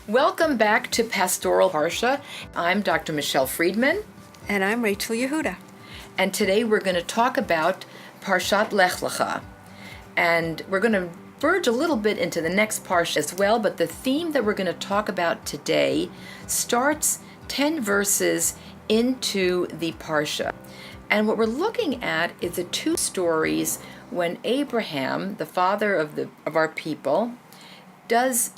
Welcome back to Pastoral Parsha. I'm Dr. Michelle Friedman. And I'm Rachel Yehuda. And today we're going to talk about Parshat Lecha. And we're going to verge a little bit into the next Parsha as well, but the theme that we're going to talk about today starts 10 verses into the Parsha. And what we're looking at is the two stories when Abraham, the father of our people, does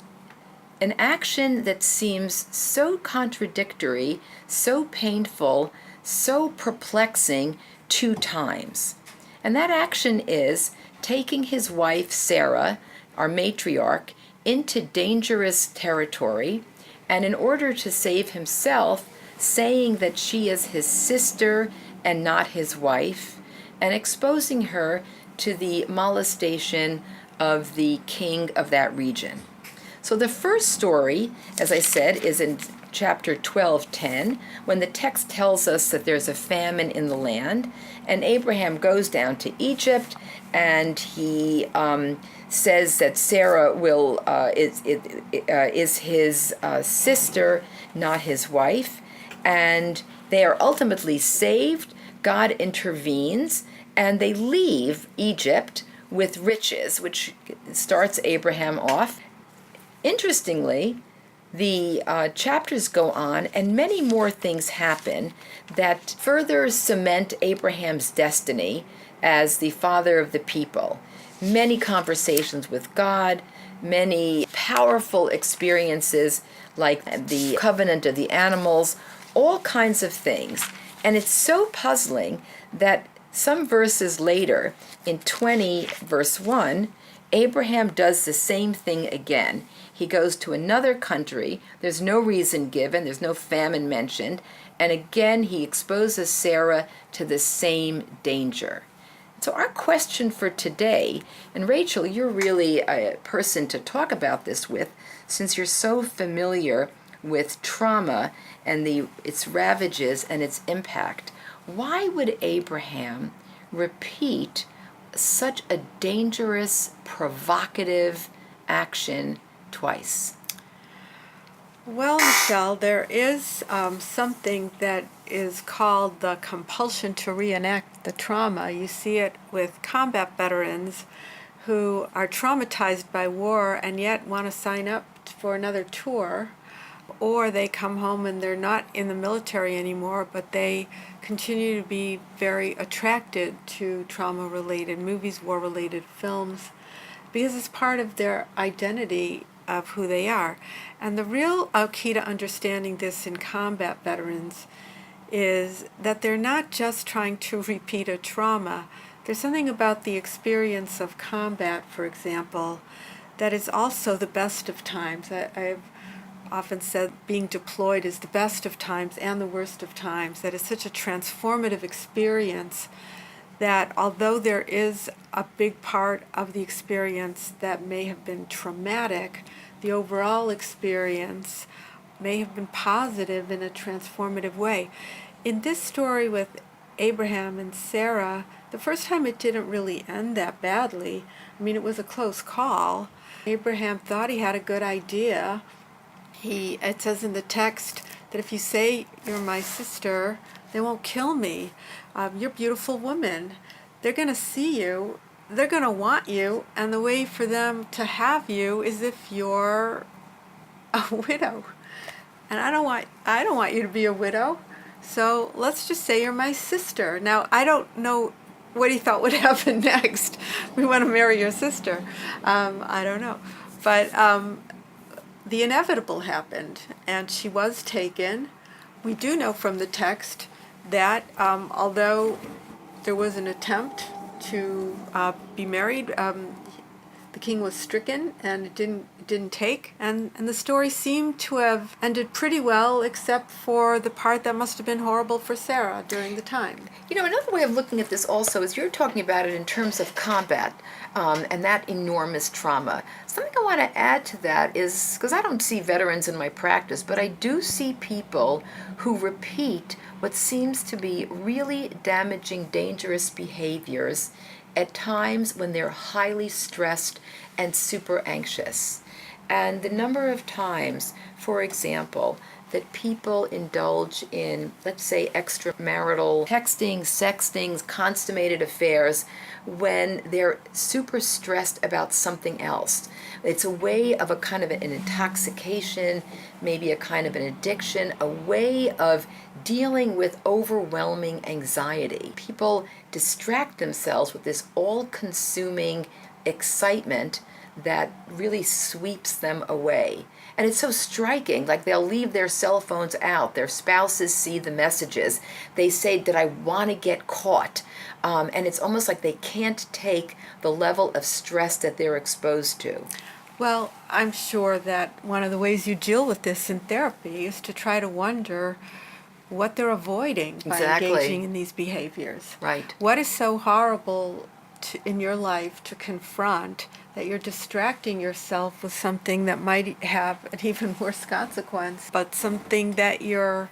an action that seems so contradictory, so painful, so perplexing 2 times. And that action is taking his wife Sarah, our matriarch, into dangerous territory, and in order to save himself, saying that she is his sister and not his wife, and exposing her to the molestation of the king of that region. So the first story, as I said, is in chapter 12:10, when the text tells us that there's a famine in the land, and Abraham goes down to Egypt, and he says that Sarah is his sister, not his wife, and they are ultimately saved. God intervenes, and they leave Egypt with riches, which starts Abraham off. Interestingly, the chapters go on, and many more things happen that further cement Abraham's destiny as the father of the people. Many conversations with God, many powerful experiences like the covenant of the animals, all kinds of things. And it's so puzzling that some verses later, in 20 verse 1, Abraham does the same thing again. He goes to another country. There's no reason given. There's no famine mentioned. And again, he exposes Sarah to the same danger. So our question for today, and Rachel, you're really a person to talk about this with, since you're so familiar with trauma and its ravages and its impact. Why would Abraham repeat such a dangerous, provocative action twice? Well, Michelle, there is something that is called the compulsion to reenact the trauma. You see it with combat veterans who are traumatized by war and yet want to sign up for another tour, or they come home and they're not in the military anymore, but they continue to be very attracted to trauma-related movies, war-related films, because it's part of their identity of who they are. And the real key to understanding this in combat veterans is that they're not just trying to repeat a trauma. There's something about the experience of combat, for example, that is also the best of times. I've often said being deployed is the best of times and the worst of times. That is such a transformative experience that although there is a big part of the experience that may have been traumatic, the overall experience may have been positive in a transformative way. In this story with Abraham and Sarah, the first time it didn't really end that badly. I mean, it was a close call. Abraham thought he had a good idea. It says in the text that if you say you're my sister, they won't kill me. You're a beautiful woman. They're going to see you. They're going to want you. And the way for them to have you is if you're a widow. And I don't want you to be a widow. So let's just say you're my sister. Now, I don't know what he thought would happen next. We want to marry your sister. I don't know. But the inevitable happened, and she was taken. We do know from the text that although there was an attempt to be married, the king was stricken, and it didn't take. And the story seemed to have ended pretty well, except for the part that must have been horrible for Sarah during the time. You know, another way of looking at this also is you're talking about it in terms of combat and that enormous trauma. Something I want to add to that is, because I don't see veterans in my practice, but I do see people who repeat what seems to be really damaging, dangerous behaviors at times when they're highly stressed and super anxious. And the number of times, for example, that people indulge in, let's say, extramarital texting, sexting, consummated affairs when they're super stressed about something else. It's a way of a kind of an intoxication, maybe a kind of an addiction, a way of dealing with overwhelming anxiety. People distract themselves with this all-consuming excitement that really sweeps them away. And it's so striking, like they'll leave their cell phones out, their spouses see the messages, they say, did I want to get caught? And it's almost like they can't take the level of stress that they're exposed to. Well, I'm sure that one of the ways you deal with this in therapy is to try to wonder what they're avoiding by engaging in these behaviors. Right. What is so horrible in your life to confront that you're distracting yourself with something that might have an even worse consequence, but something that you're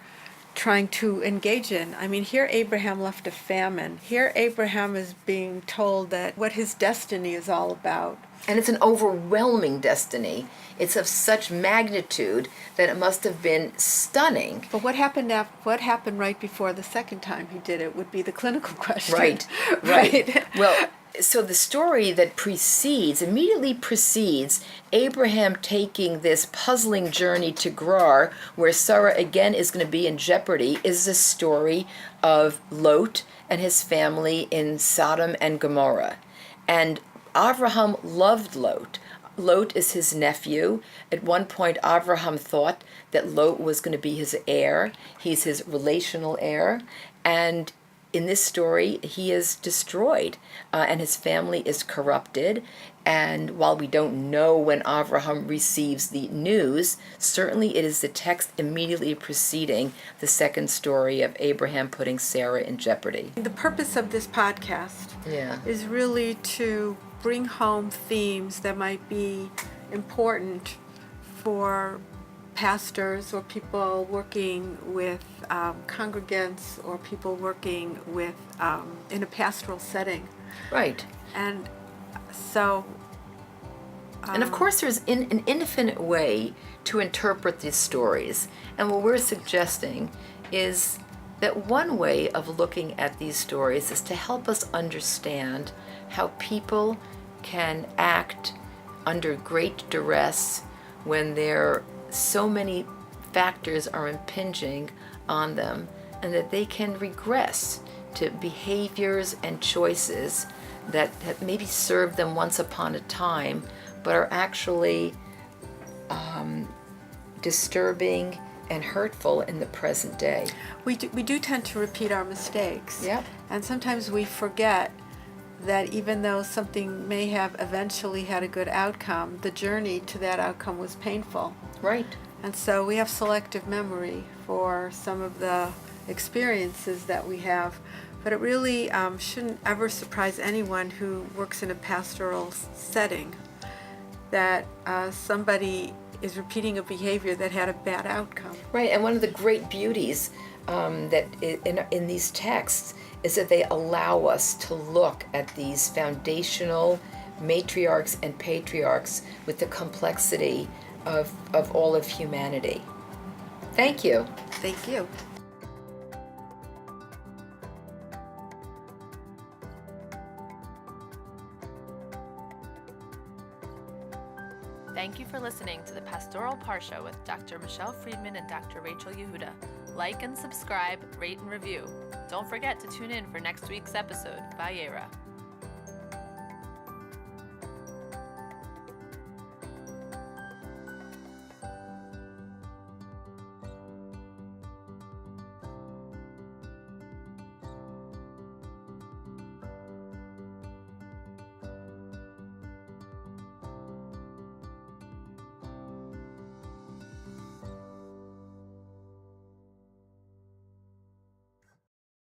trying to engage in? I mean, here Abraham left a famine. Here Abraham is being told that what his destiny is all about. And it's an overwhelming destiny. It's of such magnitude that it must have been stunning. But what happened right before the second time he did it would be the clinical question. Right. Well, so the story that immediately precedes Abraham taking this puzzling journey to Gerar, where Sarah again is going to be in jeopardy, is the story of Lot and his family in Sodom and Gomorrah. And Avraham loved Lot. Lot is his nephew. At one point, Avraham thought that Lot was going to be his heir. He's his relational heir. And in this story, he is destroyed, and his family is corrupted. And while we don't know when Avraham receives the news, certainly it is the text immediately preceding the second story of Abraham putting Sarah in jeopardy. The purpose of this podcast is really to bring home themes that might be important for pastors or people working with congregants or people working with in a pastoral setting. Right. And so... and of course there's an infinite way to interpret these stories. And what we're suggesting is that one way of looking at these stories is to help us understand how people can act under great duress when so many factors are impinging on them, and that they can regress to behaviors and choices that have maybe served them once upon a time, but are actually disturbing and hurtful in the present day. We do tend to repeat our mistakes. Yep. And sometimes we forget that even though something may have eventually had a good outcome, the journey to that outcome was painful. Right. And so we have selective memory for some of the experiences that we have. But it really shouldn't ever surprise anyone who works in a pastoral setting that somebody is repeating a behavior that had a bad outcome. Right, and one of the great beauties that in these texts is that they allow us to look at these foundational matriarchs and patriarchs with the complexity of all of humanity. Thank you. Thank you. Thank you for listening to the Pastoral Parsha with Dr. Michelle Friedman and Dr. Rachel Yehuda. Like and subscribe, rate and review. Don't forget to tune in for next week's episode. Vayera.